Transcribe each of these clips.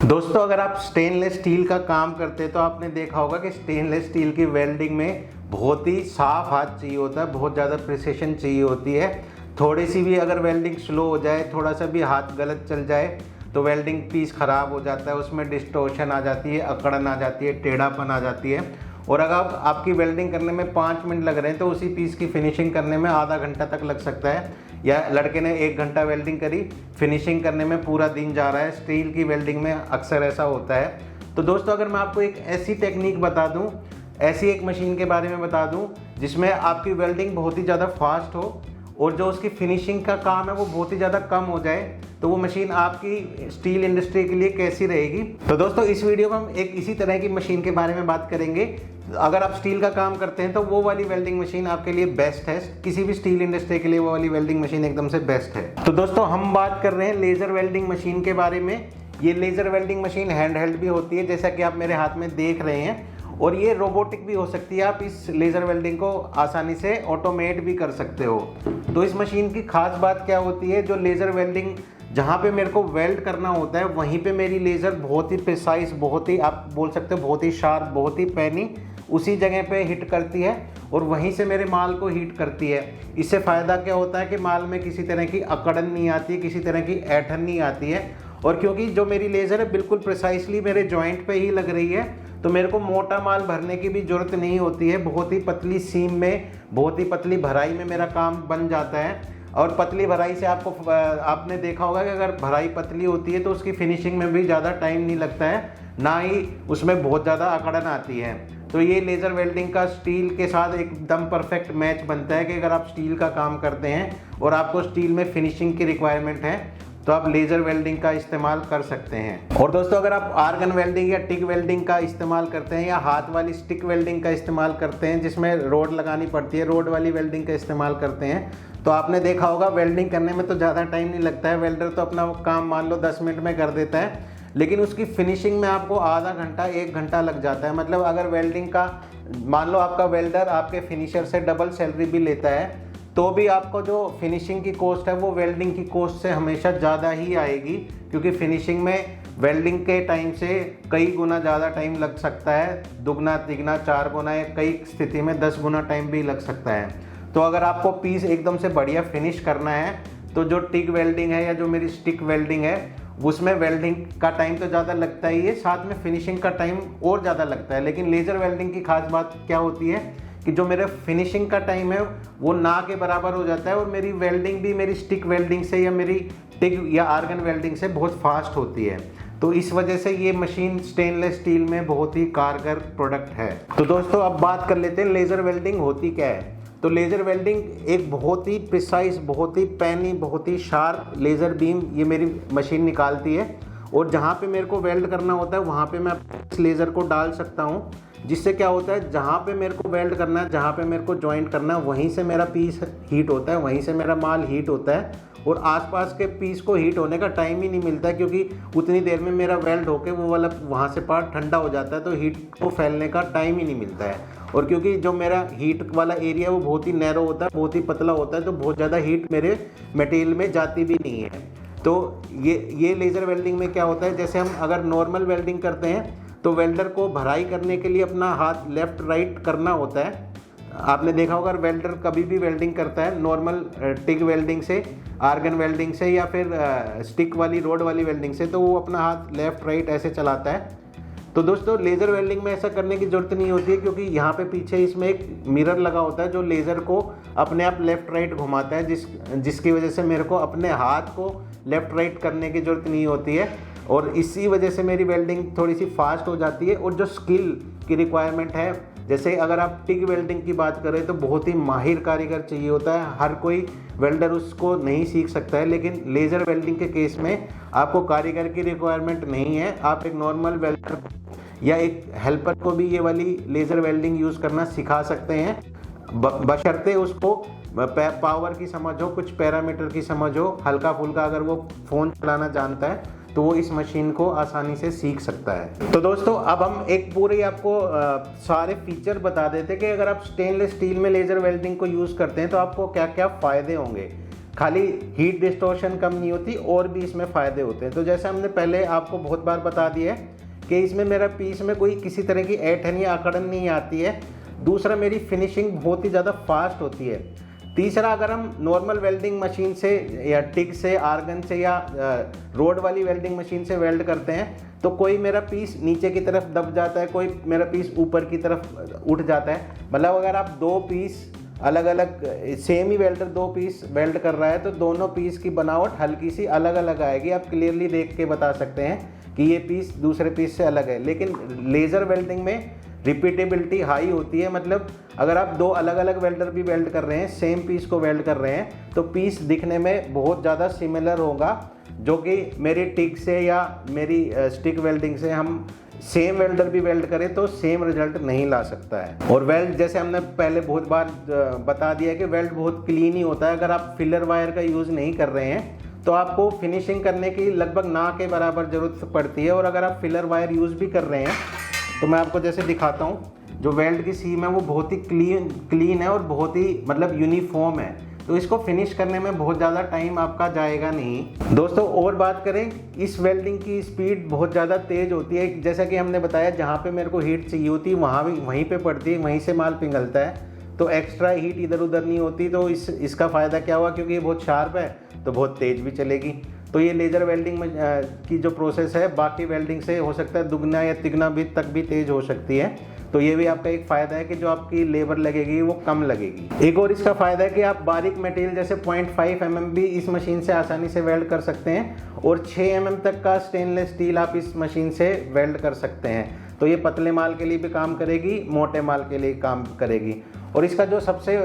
दोस्तों अगर आप स्टेनलेस स्टील का काम करते हैं तो आपने देखा होगा कि स्टेनलेस स्टील की वेल्डिंग में बहुत ही साफ हाथ चाहिए होता है, बहुत ज़्यादा प्रिसिशन चाहिए होती है। थोड़ी सी भी अगर वेल्डिंग स्लो हो जाए, थोड़ा सा भी हाथ गलत चल जाए तो वेल्डिंग पीस ख़राब हो जाता है, उसमें डिस्टोर्शन आ जाती है, अकड़न आ जाती है, टेढ़ापन आ जाती है। और अगर आपकी वेल्डिंग करने में 5 मिनट लग रहे हैं तो उसी पीस की फिनिशिंग करने में आधा घंटा तक लग सकता है। या लड़के ने 1 घंटा वेल्डिंग करी, फिनिशिंग करने में पूरा दिन जा रहा है। स्टील की वेल्डिंग में अक्सर ऐसा होता है। तो दोस्तों अगर मैं आपको एक ऐसी टेक्निक बता दूं, ऐसी एक मशीन के बारे में बता दूं जिसमें आपकी वेल्डिंग बहुत ही ज़्यादा फास्ट हो और जो उसकी फिनिशिंग का काम है वो बहुत ही ज़्यादा कम हो जाए, तो वो मशीन आपकी स्टील इंडस्ट्री के लिए कैसी रहेगी। तो दोस्तों इस वीडियो में हम एक इसी तरह की मशीन के बारे में बात करेंगे। अगर आप स्टील का काम करते हैं तो वो वाली वेल्डिंग मशीन आपके लिए बेस्ट है। किसी भी स्टील इंडस्ट्री के लिए वो वाली वेल्डिंग मशीन एकदम से बेस्ट है। तो दोस्तों हम बात कर रहे हैं लेज़र वेल्डिंग मशीन के बारे में। ये laser welding machine hand held भी होती है, जैसा कि आप मेरे हाथ में देख रहे हैं, और ये रोबोटिक भी हो सकती है। आप इस लेज़र वेल्डिंग को आसानी से ऑटोमेट भी कर सकते हो। तो इस मशीन की खास बात क्या होती है, जो लेज़र वेल्डिंग जहाँ पे मेरे को वेल्ड करना होता है वहीं पे मेरी लेज़र बहुत ही प्रिसाइज, बहुत ही आप बोल सकते हो बहुत ही शार्प, बहुत ही पैनी उसी जगह पे हिट करती है और वहीं से मेरे माल को हीट करती है। इससे फ़ायदा क्या होता है कि माल में किसी तरह की अकड़न नहीं आती, किसी तरह की ऐंठन नहीं आती है। और क्योंकि जो मेरी लेज़र है बिल्कुल प्रिसाइसली मेरे जॉइंट पे ही लग रही है, तो मेरे को मोटा माल भरने की भी ज़रूरत नहीं होती है। बहुत ही पतली सीम में, बहुत ही पतली भराई में मेरा काम बन जाता है। और पतली भराई से आपने देखा होगा कि अगर भराई पतली होती है तो उसकी फिनिशिंग में भी ज़्यादा टाइम नहीं लगता है, ना ही उसमें बहुत ज़्यादा अकड़न आती है। तो ये लेज़र वेल्डिंग का स्टील के साथ एकदम परफेक्ट मैच बनता है कि अगर आप स्टील का काम करते हैं और आपको स्टील में फिनिशिंग की रिक्वायरमेंट है तो आप लेज़र वेल्डिंग का इस्तेमाल कर सकते हैं। और दोस्तों अगर आप आर्गन वेल्डिंग या टिक वेल्डिंग का इस्तेमाल करते हैं या हाथ वाली स्टिक वेल्डिंग का इस्तेमाल करते हैं जिसमें रोड लगानी पड़ती है, रोड वाली वेल्डिंग का इस्तेमाल करते हैं, तो आपने देखा होगा वेल्डिंग करने में तो ज़्यादा टाइम नहीं लगता है। वेल्डर तो अपना काम मान लो 10 मिनट में कर देता है, लेकिन उसकी फिनिशिंग में आपको आधा घंटा 1 घंटा लग जाता है। मतलब अगर वेल्डिंग का मान लो आपका वेल्डर आपके फिनिशर से डबल सैलरी भी लेता है तो भी आपको जो फिनिशिंग की कॉस्ट है वो वेल्डिंग की कॉस्ट से हमेशा ज़्यादा ही आएगी, क्योंकि फिनिशिंग में वेल्डिंग के टाइम से कई गुना ज़्यादा टाइम लग सकता है, दुगना तिगना 4 गुना, कई स्थिति में 10 गुना टाइम भी लग सकता है। तो अगर आपको पीस एकदम से बढ़िया फिनिश करना है तो जो टिक वेल्डिंग है या जो मेरी स्टिक वेल्डिंग है उसमें वेल्डिंग का टाइम तो ज़्यादा लगता ही है, साथ में फिनिशिंग का टाइम और ज़्यादा लगता है। लेकिन लेज़र वेल्डिंग की खास बात क्या होती है कि जो मेरा फिनिशिंग का टाइम है वो ना के बराबर हो जाता है और मेरी वेल्डिंग भी मेरी स्टिक वेल्डिंग से या मेरी टिक या आर्गन वेल्डिंग से बहुत फास्ट होती है। तो इस वजह से ये मशीन स्टेनलेस स्टील में बहुत ही कारगर प्रोडक्ट है। तो दोस्तों अब बात कर लेते हैं लेज़र वेल्डिंग होती क्या है। तो लेज़र वेल्डिंग एक बहुत ही प्रिसाइज, बहुत ही पैनी, बहुत ही शार्प लेज़र बीम ये मेरी मशीन निकालती है, और जहाँ पे मेरे को वेल्ड करना होता है वहाँ पे मैं इस लेज़र को डाल सकता हूँ, जिससे क्या होता है जहाँ पे मेरे को वेल्ड करना है, जहाँ पे मेरे को जॉइंट करना है, वहीं से मेरा पीस हीट होता है, वहीं से मेरा माल हीट होता है, और आसपास के पीस को हीट होने का टाइम ही नहीं मिलता है, क्योंकि उतनी देर में मेरा वेल्ड होके वो वाला वहाँ से पार्ट ठंडा हो जाता है, तो हीट को फैलने का टाइम ही नहीं मिलता है। और क्योंकि जो मेरा हीट वाला एरिया वो बहुत ही नैरो होता है, बहुत ही पतला होता है, तो बहुत ज़्यादा हीट मेरे मटेरियल में जाती भी नहीं है। तो ये लेज़र वेल्डिंग में क्या होता है, जैसे हम अगर नॉर्मल वेल्डिंग करते हैं तो वेल्डर को भराई करने के लिए अपना हाथ लेफ़्ट राइट करना होता है। आपने देखा होगा वेल्डर कभी भी वेल्डिंग करता है नॉर्मल टिक वेल्डिंग से, आर्गन वेल्डिंग से या फिर स्टिक वाली रोड वाली वेल्डिंग से, तो वो अपना हाथ लेफ़्ट राइट ऐसे चलाता है। तो दोस्तों लेज़र वेल्डिंग में ऐसा करने की ज़रूरत नहीं होती है, क्योंकि यहाँ पे पीछे इसमें एक मिरर लगा होता है जो लेज़र को अपने आप लेफ़्ट राइट घुमाता है, जिसकी वजह से मेरे को अपने हाथ को लेफ़्ट राइट करने की ज़रूरत नहीं होती है, और इसी वजह से मेरी वेल्डिंग थोड़ी सी फास्ट हो जाती है। और जो स्किल की रिक्वायरमेंट है, जैसे अगर आप टिक वेल्डिंग की बात करें तो बहुत ही माहिर कारीगर चाहिए होता है, हर कोई वेल्डर उसको नहीं सीख सकता है। लेकिन लेज़र वेल्डिंग के केस में आपको कारीगर की रिक्वायरमेंट नहीं है, आप एक नॉर्मल वेल्डर या एक हेल्पर को भी ये वाली लेज़र वेल्डिंग यूज़ करना सिखा सकते हैं, बशर्ते उसको पावर की समझ हो, कुछ पैरामीटर की समझ हो, हल्का फुल्का अगर वो फ़ोन चलाना जानता है तो वो इस मशीन को आसानी से सीख सकता है। तो दोस्तों अब हम एक पूरे आपको सारे फीचर बता देते हैं कि अगर आप स्टेनलेस स्टील में लेज़र वेल्डिंग को यूज़ करते हैं तो आपको क्या क्या फ़ायदे होंगे। खाली हीट डिस्टॉर्शन कम नहीं होती और भी इसमें फ़ायदे होते हैं। तो जैसे हमने पहले आपको बहुत बार बता दिया है कि इसमें मेरा पीस में कोई किसी तरह की ऐंठन या अकड़न नहीं आती है। दूसरा, मेरी फिनिशिंग बहुत ही ज़्यादा फास्ट होती है। तीसरा, अगर हम नॉर्मल वेल्डिंग मशीन से या टिक से, आर्गन से या रोड वाली वेल्डिंग मशीन से वेल्ड करते हैं तो कोई मेरा पीस नीचे की तरफ दब जाता है, कोई मेरा पीस ऊपर की तरफ उठ जाता है। मतलब अगर आप दो पीस अलग अलग, सेम ही वेल्डर दो पीस वेल्ड कर रहा है तो दोनों पीस की बनावट हल्की सी अलग अलग आएगी। आप क्लियरली देख के बता सकते हैं कि ये पीस दूसरे पीस से अलग है। लेकिन लेज़र वेल्डिंग में रिपीटेबिलिटी हाई होती है। मतलब अगर आप दो अलग अलग वेल्डर भी वेल्ड कर रहे हैं, सेम पीस को वेल्ड कर रहे हैं, तो पीस दिखने में बहुत ज़्यादा सिमिलर होगा, जो कि मेरी टिक से या मेरी स्टिक वेल्डिंग से हम सेम वेल्डर भी वेल्ड करें तो सेम रिजल्ट नहीं ला सकता है। और वेल्ड, जैसे हमने पहले बहुत बार बता दिया कि वेल्ड बहुत क्लीन ही होता है। अगर आप फिलर वायर का यूज़ नहीं कर रहे हैं तो आपको फिनिशिंग करने की लगभग ना के बराबर ज़रूरत पड़ती है। और अगर आप फिलर वायर यूज़ भी कर रहे हैं तो मैं आपको जैसे दिखाता हूँ, जो वेल्ड की सीम है वो बहुत ही क्लीन है और बहुत ही मतलब यूनिफॉर्म है। तो इसको फिनिश करने में बहुत ज़्यादा टाइम आपका जाएगा नहीं। दोस्तों, और बात करें, इस वेल्डिंग की स्पीड बहुत ज़्यादा तेज़ होती है। जैसा कि हमने बताया, जहाँ पे मेरे को हीट चाहिए होती है वहीं पे पड़ती है, वहीं से माल पिघलता है, तो एक्स्ट्रा हीट इधर उधर नहीं होती। तो इसका फ़ायदा क्या हुआ, क्योंकि ये बहुत शार्प है तो बहुत तेज़ भी चलेगी। तो ये लेज़र वेल्डिंग में की जो प्रोसेस है बाकी वेल्डिंग से हो सकता है दुगना या तिगुना भी तक भी तेज़ हो सकती है। तो ये भी आपका एक फ़ायदा है कि जो आपकी लेबर लगेगी वो कम लगेगी। एक और इसका फ़ायदा है कि आप बारीक मटेरियल जैसे 0.5 mm भी इस मशीन से आसानी से वेल्ड कर सकते हैं और 6 mm तक का स्टेनलेस स्टील आप इस मशीन से वेल्ड कर सकते हैं। तो ये पतले माल के लिए भी काम करेगी, मोटे माल के लिए काम करेगी। और इसका जो सबसे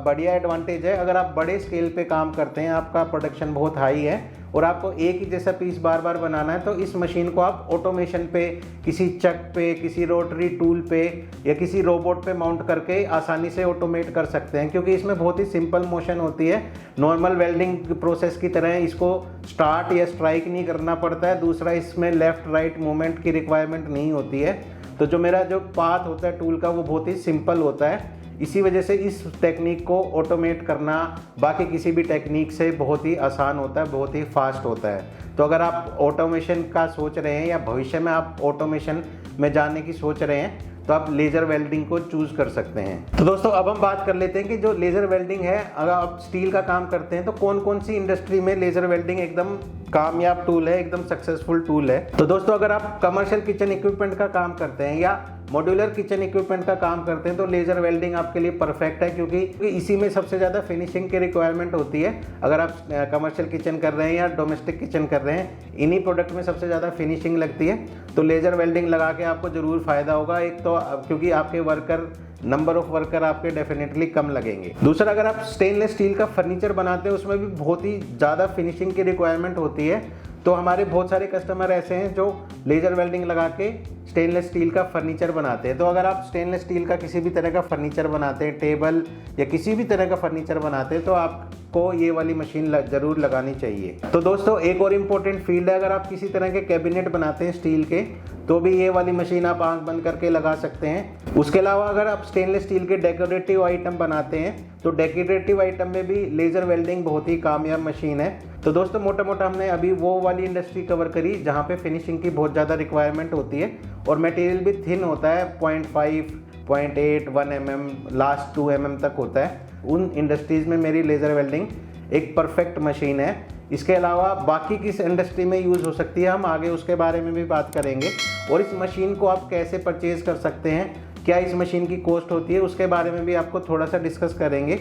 बढ़िया एडवांटेज है, अगर आप बड़े स्केल पे काम करते हैं, आपका प्रोडक्शन बहुत हाई है और आपको एक ही जैसा पीस बार बार बनाना है, तो इस मशीन को आप ऑटोमेशन पे, किसी चक पे, किसी रोटरी टूल पे या किसी रोबोट पे माउंट करके आसानी से ऑटोमेट कर सकते हैं। क्योंकि इसमें बहुत ही सिंपल मोशन होती है, नॉर्मल वेल्डिंग प्रोसेस की तरह इसको स्टार्ट या स्ट्राइक नहीं करना पड़ता है। दूसरा, इसमें लेफ़्ट राइट मूवमेंट की रिक्वायरमेंट नहीं होती है। तो जो मेरा जो पाथ होता है टूल का वो बहुत ही सिंपल होता है। इसी वजह से इस टेक्निक को ऑटोमेट करना बाकी किसी भी टेक्निक से बहुत ही आसान होता है, बहुत ही फास्ट होता है। तो अगर आप ऑटोमेशन का सोच रहे हैं या भविष्य में आप ऑटोमेशन में जाने की सोच रहे हैं तो आप लेज़र वेल्डिंग को चूज़ कर सकते हैं। तो दोस्तों, अब हम बात कर लेते हैं कि जो लेज़र वेल्डिंग है, अगर आप स्टील का काम करते हैं तो कौन कौन सी इंडस्ट्री में लेज़र वेल्डिंग एकदम कामयाब टूल है, एकदम सक्सेसफुल टूल है। तो दोस्तों, अगर आप कमर्शियल किचन इक्विपमेंट का काम करते हैं या मॉड्यूलर किचन इक्विपमेंट का काम करते हैं तो लेज़र वेल्डिंग आपके लिए परफेक्ट है, क्योंकि इसी में सबसे ज़्यादा फिनिशिंग की रिक्वायरमेंट होती है। अगर आप कमर्शियल किचन कर रहे हैं या डोमेस्टिक किचन कर रहे हैं, इन्हीं प्रोडक्ट में सबसे ज़्यादा फिनिशिंग लगती है। तो लेज़र वेल्डिंग लगा के आपको ज़रूर फ़ायदा होगा। एक तो क्योंकि आपके नंबर ऑफ वर्कर आपके डेफिनेटली कम लगेंगे। दूसरा, अगर आप स्टेनलेस स्टील का फर्नीचर बनाते हैं उसमें भी बहुत ही ज़्यादा फिनिशिंग की रिक्वायरमेंट होती है। तो हमारे बहुत सारे कस्टमर ऐसे हैं जो लेज़र वेल्डिंग लगा के स्टेनलेस स्टील का फर्नीचर बनाते हैं। तो अगर आप स्टेनलेस स्टील का किसी भी तरह का फर्नीचर बनाते हैं, टेबल या किसी भी तरह का फर्नीचर बनाते हैं, तो आपको ये वाली मशीन ज़रूर लगानी चाहिए। तो दोस्तों, एक और इम्पोर्टेंट फील्ड है, अगर आप किसी तरह के कैबिनेट बनाते हैं स्टील के, तो भी ये वाली मशीन आप आंख बंद करके लगा सकते हैं। उसके अलावा अगर आप स्टेनलेस स्टील के डेकोरेटिव आइटम बनाते हैं तो डेकोरेटिव आइटम में भी लेज़र वेल्डिंग बहुत ही कामयाब मशीन है। तो दोस्तों, मोटा मोटा हमने अभी वो वाली इंडस्ट्री कवर करी जहाँ पे फिनिशिंग की बहुत ज़्यादा रिक्वायरमेंट होती है और मटेरियल भी थिन होता है, 0.5, 0.8, 1 mm, लास्ट 2 mm तक होता है। उन इंडस्ट्रीज़ में मेरी लेज़र वेल्डिंग एक परफेक्ट मशीन है। इसके अलावा बाकी किस इंडस्ट्री में यूज़ हो सकती है, हम आगे उसके बारे में भी बात करेंगे। और इस मशीन को आप कैसे परचेज़ कर सकते हैं, क्या इस मशीन की कॉस्ट होती है, उसके बारे में भी आपको थोड़ा सा डिस्कस करेंगे।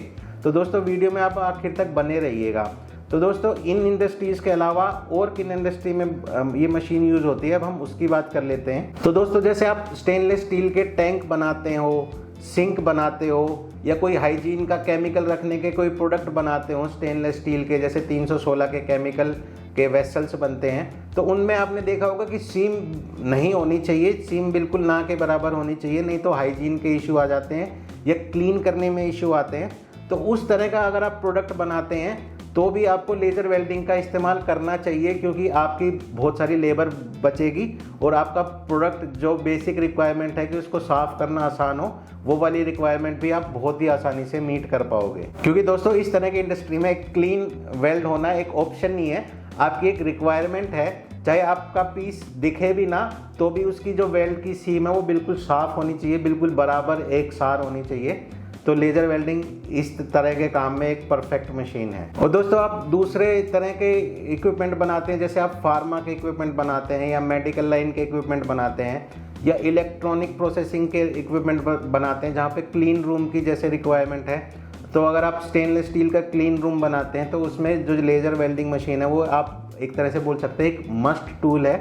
तो दोस्तों, वीडियो में आप आखिर तक बने रहिएगा। तो दोस्तों, इन इंडस्ट्रीज़ के अलावा और किन इंडस्ट्री में ये मशीन यूज़ होती है, अब हम उसकी बात कर लेते हैं। तो दोस्तों, जैसे आप स्टेनलेस स्टील के टैंक बनाते हो, सिंक बनाते हो या कोई हाइजीन का केमिकल रखने के कोई प्रोडक्ट बनाते हो स्टेनलेस स्टील के, जैसे 316 के केमिकल के वेसल्स बनते हैं, तो उनमें आपने देखा होगा कि सीम नहीं होनी चाहिए, सीम बिल्कुल ना के बराबर होनी चाहिए, नहीं तो हाइजीन के इशू आ जाते हैं या क्लीन करने में इशू आते हैं। तो उस तरह का अगर आप प्रोडक्ट बनाते हैं तो भी आपको लेज़र वेल्डिंग का इस्तेमाल करना चाहिए, क्योंकि आपकी बहुत सारी लेबर बचेगी और आपका प्रोडक्ट जो बेसिक रिक्वायरमेंट है कि उसको साफ़ करना आसान हो, वो वाली रिक्वायरमेंट भी आप बहुत ही आसानी से मीट कर पाओगे। क्योंकि दोस्तों इस तरह की इंडस्ट्री में एक क्लीन वेल्ड होना एक ऑप्शन नहीं है, आपकी एक रिक्वायरमेंट है। चाहे आपका पीस दिखे भी ना तो भी उसकी जो वेल्ड की सीम है वो बिल्कुल साफ़ होनी चाहिए, बिल्कुल बराबर एक सार होनी चाहिए। तो लेज़र वेल्डिंग इस तरह के काम में एक परफेक्ट मशीन है। और दोस्तों आप दूसरे तरह के इक्विपमेंट बनाते हैं, जैसे आप फार्मा के इक्विपमेंट बनाते हैं या मेडिकल लाइन के इक्विपमेंट बनाते हैं या इलेक्ट्रॉनिक प्रोसेसिंग के इक्विपमेंट बनाते हैं जहाँ पे क्लीन रूम की जैसे रिक्वायरमेंट है। तो अगर आप स्टेनलेस स्टील का क्लीन रूम बनाते हैं तो उसमें जो लेज़र वेल्डिंग मशीन है वो आप एक तरह से बोल सकते हैं एक मस्ट टूल है,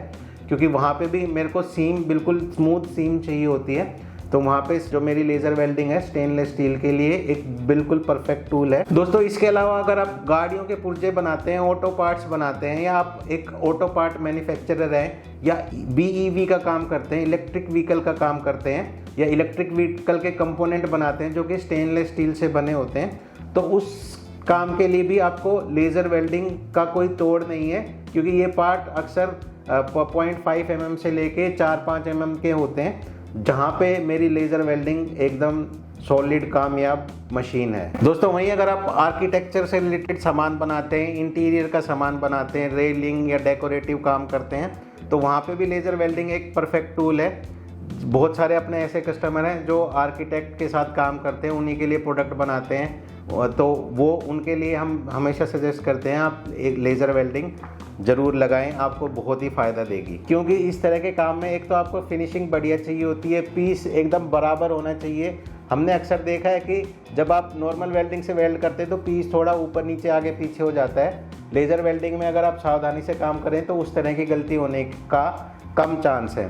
क्योंकि वहाँ पे भी मेरे को सीम बिल्कुल स्मूथ सीम चाहिए होती है। तो वहाँ पे जो मेरी लेज़र वेल्डिंग है स्टेनलेस स्टील के लिए एक बिल्कुल परफेक्ट टूल है। दोस्तों इसके अलावा अगर आप गाड़ियों के पुर्जे बनाते हैं, ऑटो पार्ट्स बनाते हैं, या आप एक ऑटो पार्ट मैन्युफैक्चरर हैं या BEV का काम करते हैं, इलेक्ट्रिक व्हीकल का काम करते हैं या इलेक्ट्रिक व्हीकल के कंपोनेंट बनाते हैं जो कि स्टेनलेस स्टील से बने होते हैं, तो उस काम के लिए भी आपको लेज़र वेल्डिंग का कोई तोड़ नहीं है, क्योंकि ये पार्ट अक्सर 0.5 mm से लेके 4-5 mm के होते हैं, जहाँ पे मेरी लेज़र वेल्डिंग एकदम सॉलिड कामयाब मशीन है। दोस्तों वहीं अगर आप आर्किटेक्चर से रिलेटेड सामान बनाते हैं, इंटीरियर का सामान बनाते हैं, रेलिंग या डेकोरेटिव काम करते हैं, तो वहाँ पे भी लेज़र वेल्डिंग एक परफेक्ट टूल है। बहुत सारे अपने ऐसे कस्टमर हैं जो आर्किटेक्ट के साथ काम करते हैं, उन्हीं के लिए प्रोडक्ट बनाते हैं, तो वो उनके लिए हम हमेशा सजेस्ट करते हैं आप एक लेज़र वेल्डिंग ज़रूर लगाएं, आपको बहुत ही फ़ायदा देगी। क्योंकि इस तरह के काम में एक तो आपको फिनिशिंग बढ़िया चाहिए होती है, पीस एकदम बराबर होना चाहिए। हमने अक्सर देखा है कि जब आप नॉर्मल वेल्डिंग से वेल्ड करते हैं तो पीस थोड़ा ऊपर नीचे आगे पीछे हो जाता है। लेज़र वेल्डिंग में अगर आप सावधानी से काम करें तो उस तरह की गलती होने का कम चांस है।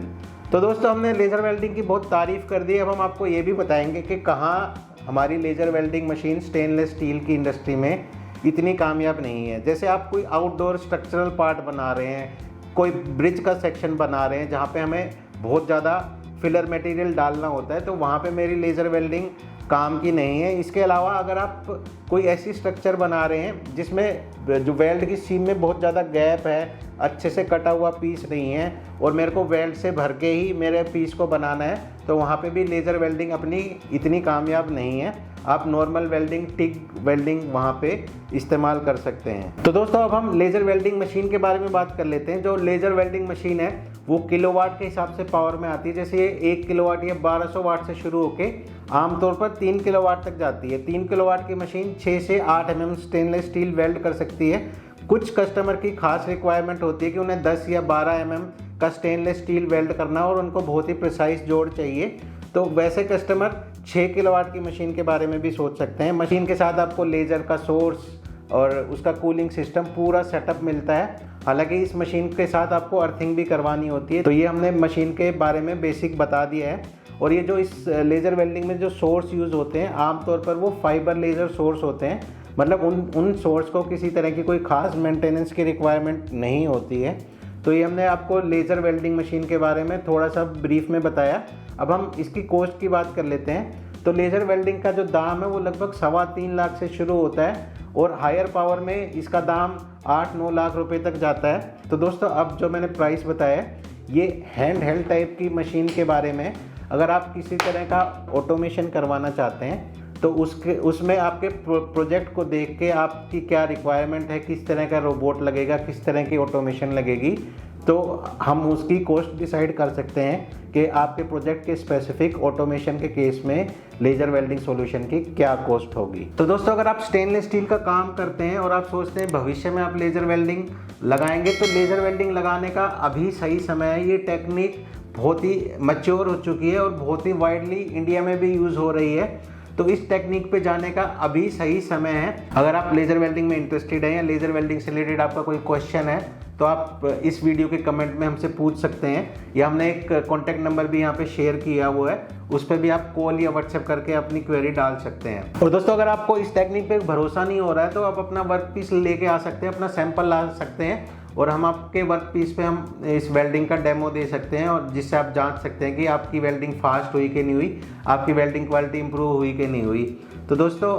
तो दोस्तों हमने लेज़र वेल्डिंग की बहुत तारीफ़ कर दी, अब हम आपको ये भी बताएंगे कि कहाँ हमारी laser welding machine stainless steel की इंडस्ट्री में इतनी कामयाब नहीं है। जैसे आप कोई आउटडोर स्ट्रक्चरल पार्ट बना रहे हैं, कोई ब्रिज का सेक्शन बना रहे हैं जहाँ पे हमें बहुत ज़्यादा फिलर मटेरियल डालना होता है, तो वहाँ पे मेरी लेज़र वेल्डिंग काम की नहीं है। इसके अलावा अगर आप कोई ऐसी स्ट्रक्चर बना रहे हैं जिसमें जो वेल्ड की सीम में बहुत ज़्यादा गैप है, अच्छे से कटा हुआ पीस नहीं है और मेरे को वेल्ड से भर के ही मेरे पीस को बनाना है, तो वहाँ पे भी लेज़र वेल्डिंग अपनी इतनी कामयाब नहीं है। आप नॉर्मल वेल्डिंग, टिग वेल्डिंग वहाँ पे इस्तेमाल कर सकते हैं। तो दोस्तों अब हम लेज़र वेल्डिंग मशीन के बारे में बात कर लेते हैं। जो लेज़र वेल्डिंग मशीन है वो किलोवाट के हिसाब से पावर में आती है। जैसे ये 1 किलोवाट या 1200 वाट से शुरू होके आमतौर पर 3 किलोवाट तक जाती है। 3 किलोवाट की मशीन 6 से 8 mm स्टेनलेस स्टील वेल्ड कर सकती है। कुछ कस्टमर की खास रिक्वायरमेंट होती है कि उन्हें 10 या 12 mm का स्टेनलेस स्टील वेल्ड करना और उनको बहुत ही प्रिसाइज जोड़ चाहिए, तो वैसे कस्टमर 6 किलोवाट की मशीन के बारे में भी सोच सकते हैं। मशीन के साथ आपको लेज़र का सोर्स और उसका कूलिंग सिस्टम पूरा सेटअप मिलता है। हालांकि इस मशीन के साथ आपको अर्थिंग भी करवानी होती है। तो ये हमने मशीन के बारे में बेसिक बता दिया है। और ये जो इस लेज़र वेल्डिंग में जो सोर्स यूज़ होते हैं आमतौर पर वो फाइबर लेज़र सोर्स होते हैं, मतलब उन सोर्स को किसी तरह की कोई ख़ास मेंटेनेंस की रिक्वायरमेंट नहीं होती है। तो ये हमने आपको लेज़र वेल्डिंग मशीन के बारे में थोड़ा सा ब्रीफ में बताया। अब हम इसकी कॉस्ट की बात कर लेते हैं। तो लेज़र वेल्डिंग का जो दाम है वो लगभग 3.25 लाख से शुरू होता है और हायर पावर में इसका दाम 8-9 लाख रुपए तक जाता है। तो दोस्तों अब जो मैंने प्राइस बताया ये हैंड हेल्ड टाइप की मशीन के बारे में। अगर आप किसी तरह का ऑटोमेशन करवाना चाहते हैं तो उसमें आपके प्रोजेक्ट को देख के आपकी क्या रिक्वायरमेंट है, किस तरह का रोबोट लगेगा, किस तरह की ऑटोमेशन लगेगी, तो हम उसकी कॉस्ट डिसाइड कर सकते हैं कि आपके प्रोजेक्ट के स्पेसिफिक ऑटोमेशन के केस में लेज़र वेल्डिंग सॉल्यूशन की क्या कॉस्ट होगी। तो दोस्तों अगर आप स्टेनलेस स्टील का काम करते हैं और आप सोचते हैं भविष्य में आप लेज़र वेल्डिंग लगाएंगे, तो लेज़र वेल्डिंग लगाने का अभी सही समय है। ये टेक्निक बहुत ही मैच्योर हो चुकी है और बहुत ही वाइडली इंडिया में भी यूज़ हो रही है। तो इस टेक्निक पे जाने का अभी सही समय है। अगर आप लेज़र वेल्डिंग में इंटरेस्टेड हैं या लेज़र वेल्डिंग से रिलेटेड आपका कोई क्वेश्चन है तो आप इस वीडियो के कमेंट में हमसे पूछ सकते हैं, या हमने एक कॉन्टैक्ट नंबर भी यहाँ पे शेयर किया हुआ है, उस पर भी आप कॉल या व्हाट्सएप करके अपनी क्वेरी डाल सकते हैं। और दोस्तों अगर आपको इस टेक्निक पे भरोसा नहीं हो रहा है तो आप अपना वर्क पीस लेके आ सकते हैं, अपना सैंपल ला सकते हैं और हम आपके वर्क पीस पे हम इस वेल्डिंग का डेमो दे सकते हैं, और जिससे आप जांच सकते हैं कि आपकी वेल्डिंग फास्ट हुई कि नहीं हुई, आपकी वेल्डिंग क्वालिटी इंप्रूव हुई कि नहीं हुई। तो दोस्तों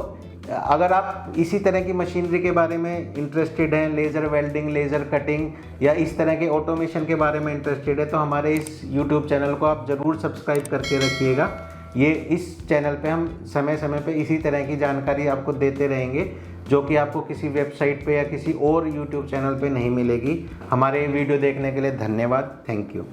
अगर आप इसी तरह की मशीनरी के बारे में इंटरेस्टेड हैं, लेज़र वेल्डिंग, लेज़र कटिंग या इस तरह के ऑटोमेशन के बारे में इंटरेस्टेड है, तो हमारे इस यूट्यूब चैनल को आप ज़रूर सब्सक्राइब करके रखिएगा। ये इस चैनल पे हम समय समय पे इसी तरह की जानकारी आपको देते रहेंगे, जो कि आपको किसी वेबसाइट पे या किसी और यूट्यूब चैनल पे नहीं मिलेगी। हमारे वीडियो देखने के लिए धन्यवाद। Thank you.